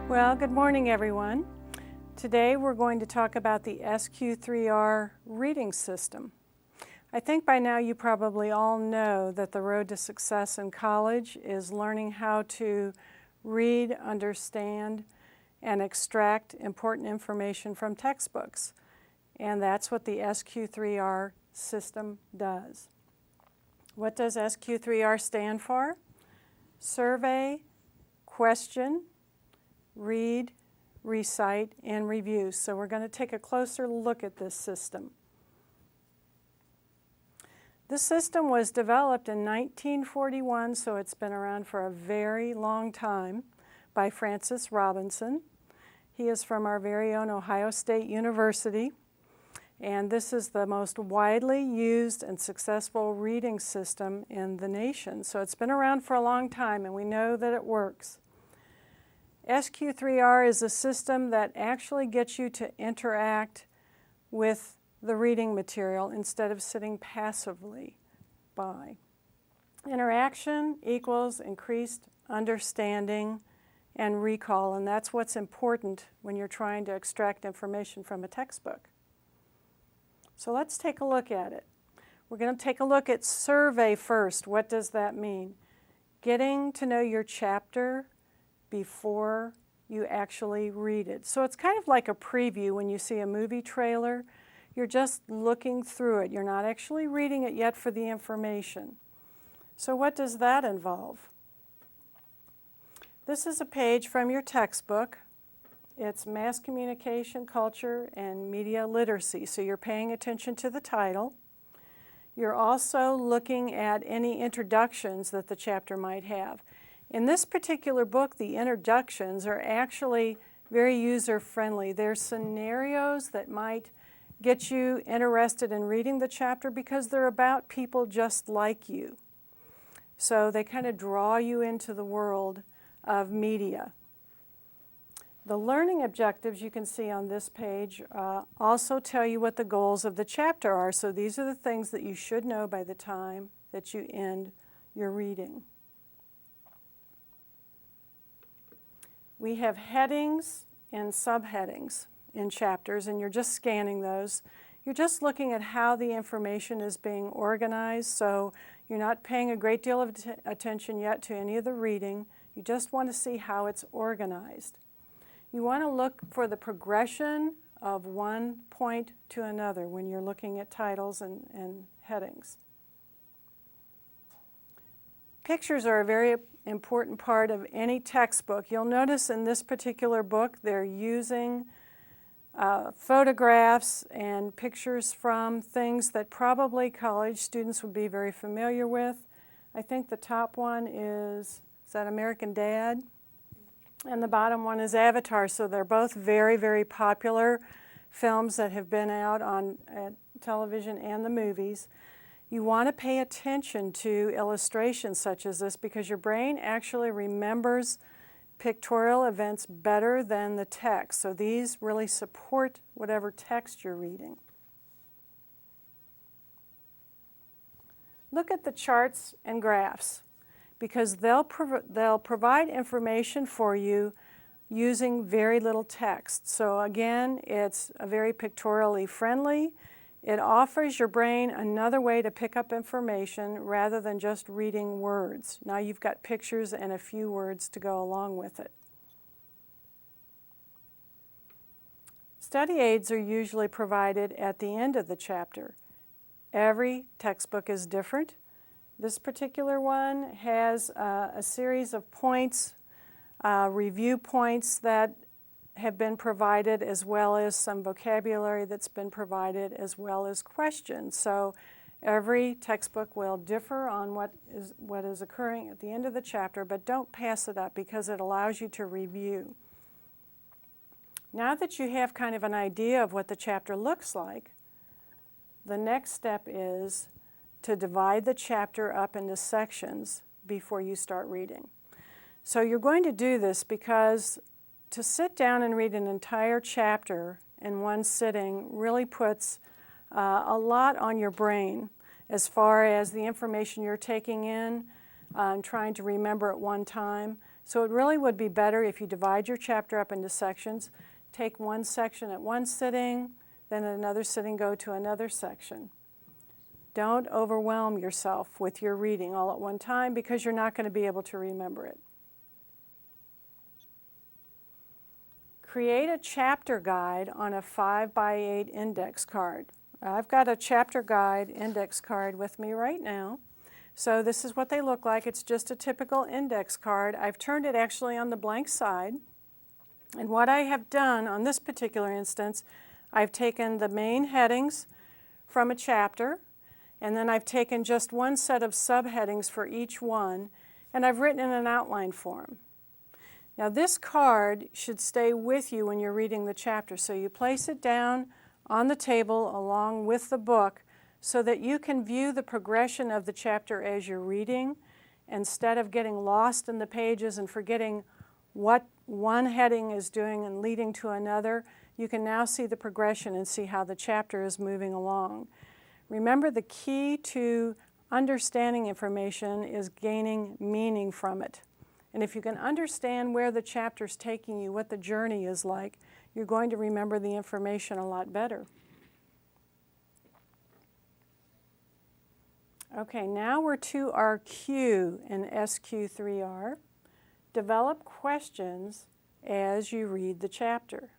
Well, good morning, everyone. Today we're going to talk about the SQ3R reading system. I think by now you probably all know that the road to success in college is learning how to read, understand, and extract important information from textbooks. And that's what the SQ3R system does. What does SQ3R stand for? Survey, question, read, recite, and review. So we're going to take a closer look at this system. This system was developed in 1941, so it's been around for a very long time, by Francis Robinson. He is from our very own Ohio State University, and this is the most widely used and successful reading system in the nation. So it's been around for a long time, and we know that it works. SQ3R is a system that actually gets you to interact with the reading material instead of sitting passively by. Interaction equals increased understanding and recall, and that's what's important when you're trying to extract information from a textbook. So let's take a look at it. We're going to take a look at survey first. What does that mean? Getting to know your chapter before you actually read it. So it's kind of like a preview when you see a movie trailer. You're just looking through it. You're not actually reading it yet for the information. So what does that involve? This is a page from your textbook. It's Mass Communication, Culture, and Media Literacy. So you're paying attention to the title. You're also looking at any introductions that the chapter might have. In this particular book, the introductions are actually very user-friendly. They're scenarios that might get you interested in reading the chapter because they're about people just like you. So they kind of draw you into the world of media. The learning objectives you can see on this page also tell you what the goals of the chapter are. So these are the things that you should know by the time that you end your reading. We have headings and subheadings in chapters, and you're just scanning those. You're just looking at how the information is being organized, so you're not paying a great deal of attention yet to any of the reading. You just want to see how it's organized. You want to look for the progression of one point to another when you're looking at titles and headings. Pictures are a very important part of any textbook. You'll notice in this particular book they're using photographs and pictures from things that probably college students would be very familiar with. I think the top one is that American Dad? And the bottom one is Avatar. So they're both very, very popular films that have been out on television and the movies. You want to pay attention to illustrations such as this because your brain actually remembers pictorial events better than the text. So these really support whatever text you're reading. Look at the charts and graphs because they'll provide information for you using very little text. So again, it's very pictorially friendly. It offers your brain another way to pick up information rather than just reading words. Now you've got pictures and a few words to go along with it. Study aids are usually provided at the end of the chapter. Every textbook is different. This particular one has a series of points, review points that have been provided, as well as some vocabulary that's been provided, as well as questions. So every textbook will differ on what is occurring at the end of the chapter, but don't pass it up because it allows you to review. Now that you have kind of an idea of what the chapter looks like, the next step is to divide the chapter up into sections before you start reading. So you're going to do this because to sit down and read an entire chapter in one sitting really puts a lot on your brain as far as the information you're taking in and trying to remember at one time. So it really would be better if you divide your chapter up into sections, take one section at one sitting, then at another sitting go to another section. Don't overwhelm yourself with your reading all at one time because you're not going to be able to remember it. Create a chapter guide on a 5x8 index card. I've got a chapter guide index card with me right now. So this is what they look like. It's just a typical index card. I've turned it actually on the blank side. And what I have done on this particular instance, I've taken the main headings from a chapter, and then I've taken just one set of subheadings for each one, and I've written in an outline form. Now this card should stay with you when you're reading the chapter, so you place it down on the table along with the book so that you can view the progression of the chapter as you're reading instead of getting lost in the pages and forgetting what one heading is doing and leading to another. You can now see the progression and see how the chapter is moving along. Remember, the key to understanding information is gaining meaning from it. And if you can understand where the chapter's taking you, what the journey is like, you're going to remember the information a lot better. Okay, now we're to our Q in SQ3R. Develop questions as you read the chapter.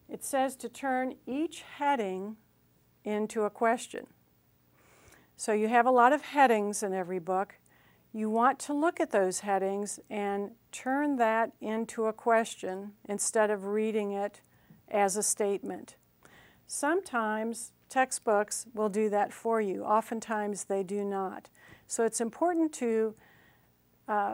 It says to turn each heading into a question. So you have a lot of headings in every book. You want to look at those headings and turn that into a question instead of reading it as a statement. Sometimes textbooks will do that for you. Oftentimes they do not. So it's important to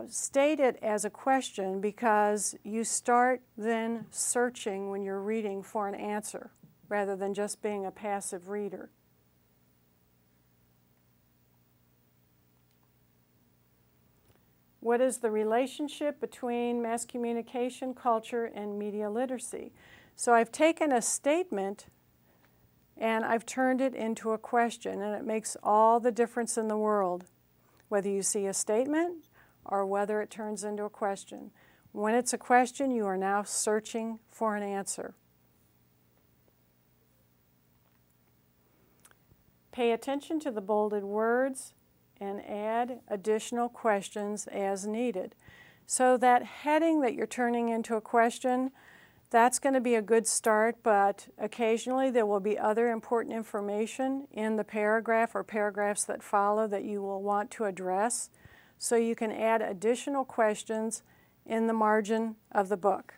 state it as a question because you start then searching when you're reading for an answer rather than just being a passive reader. What is the relationship between mass communication, culture, and media literacy? So I've taken a statement and I've turned it into a question, and it makes all the difference in the world, whether you see a statement or whether it turns into a question. When it's a question, you are now searching for an answer. Pay attention to the bolded words and add additional questions as needed. So that heading that you're turning into a question, that's going to be a good start, but occasionally there will be other important information in the paragraph or paragraphs that follow that you will want to address. So you can add additional questions in the margin of the book.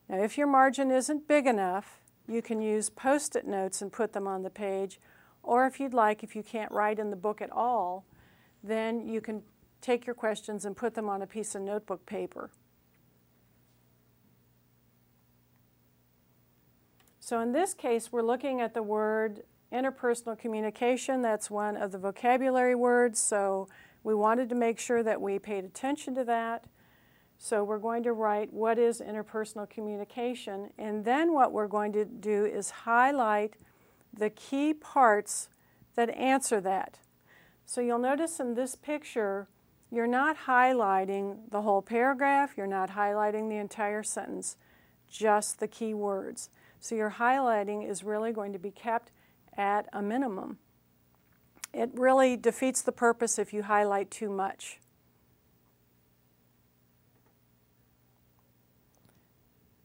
Now, if your margin isn't big enough, you can use Post-it notes and put them on the page, or if you'd like, if you can't write in the book at all, then you can take your questions and put them on a piece of notebook paper. So in this case, we're looking at the word interpersonal communication. That's one of the vocabulary words, so we wanted to make sure that we paid attention to that. So we're going to write what is interpersonal communication, and then what we're going to do is highlight the key parts that answer that. So you'll notice in this picture, you're not highlighting the whole paragraph, you're not highlighting the entire sentence, just the key words. So your highlighting is really going to be kept at a minimum. It really defeats the purpose if you highlight too much.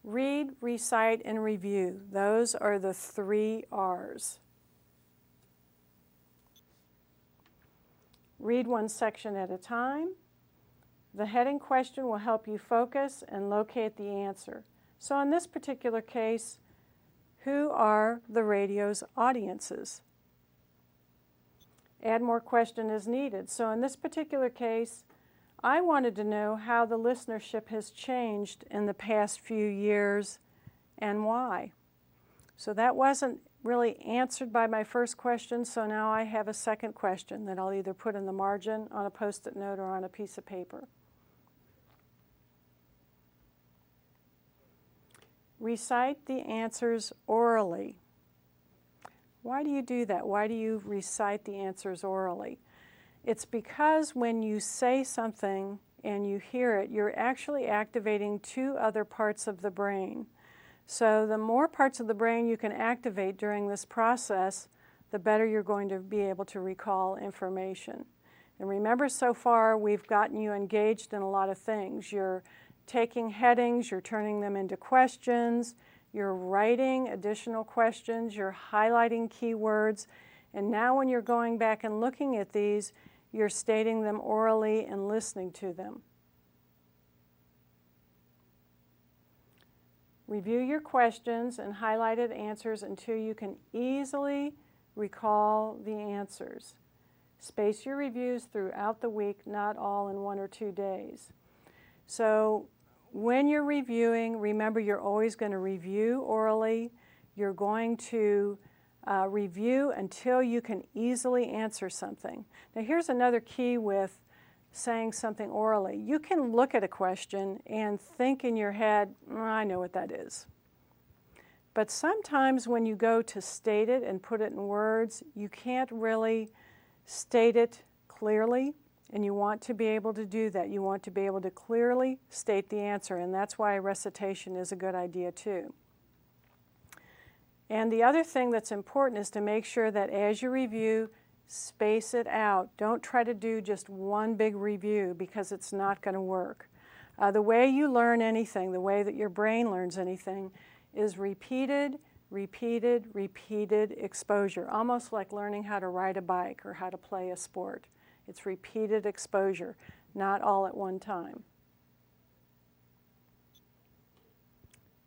Read, recite, and review. Those are the 3 R's. Read one section at a time. The heading question will help you focus and locate the answer. So in this particular case, who are the radio's audiences? Add more question as needed. So in this particular case, I wanted to know how the listenership has changed in the past few years and why. So that wasn't really answered by my first question, so now I have a second question that I'll either put in the margin on a Post-it note or on a piece of paper. Recite the answers orally. Why do you do that? Why do you recite the answers orally? It's because when you say something and you hear it, you're actually activating two other parts of the brain. So the more parts of the brain you can activate during this process, the better you're going to be able to recall information. And remember, so far we've gotten you engaged in a lot of things. You're taking headings, you're turning them into questions, you're writing additional questions, you're highlighting keywords, and now when you're going back and looking at these, you're stating them orally and listening to them. Review your questions and highlighted answers until you can easily recall the answers. Space your reviews throughout the week, not all in 1 or 2 days. So when you're reviewing, remember you're always going to review orally. You're going to review until you can easily answer something. Now here's another key with saying something orally. You can look at a question and think in your head, I know what that is. But sometimes when you go to state it and put it in words, you can't really state it clearly, and you want to be able to do that. You want to be able to clearly state the answer, and that's why recitation is a good idea too. And the other thing that's important is to make sure that as you review, space it out. Don't try to do just one big review because it's not going to work. The way you learn anything, the way that your brain learns anything, is repeated exposure, almost like learning how to ride a bike or how to play a sport. It's repeated exposure, not all at one time.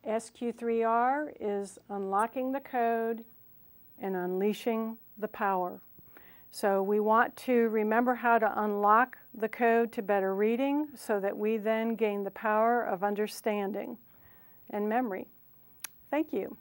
SQ3R is unlocking the code and unleashing the power. So we want to remember how to unlock the code to better reading so that we then gain the power of understanding and memory. Thank you.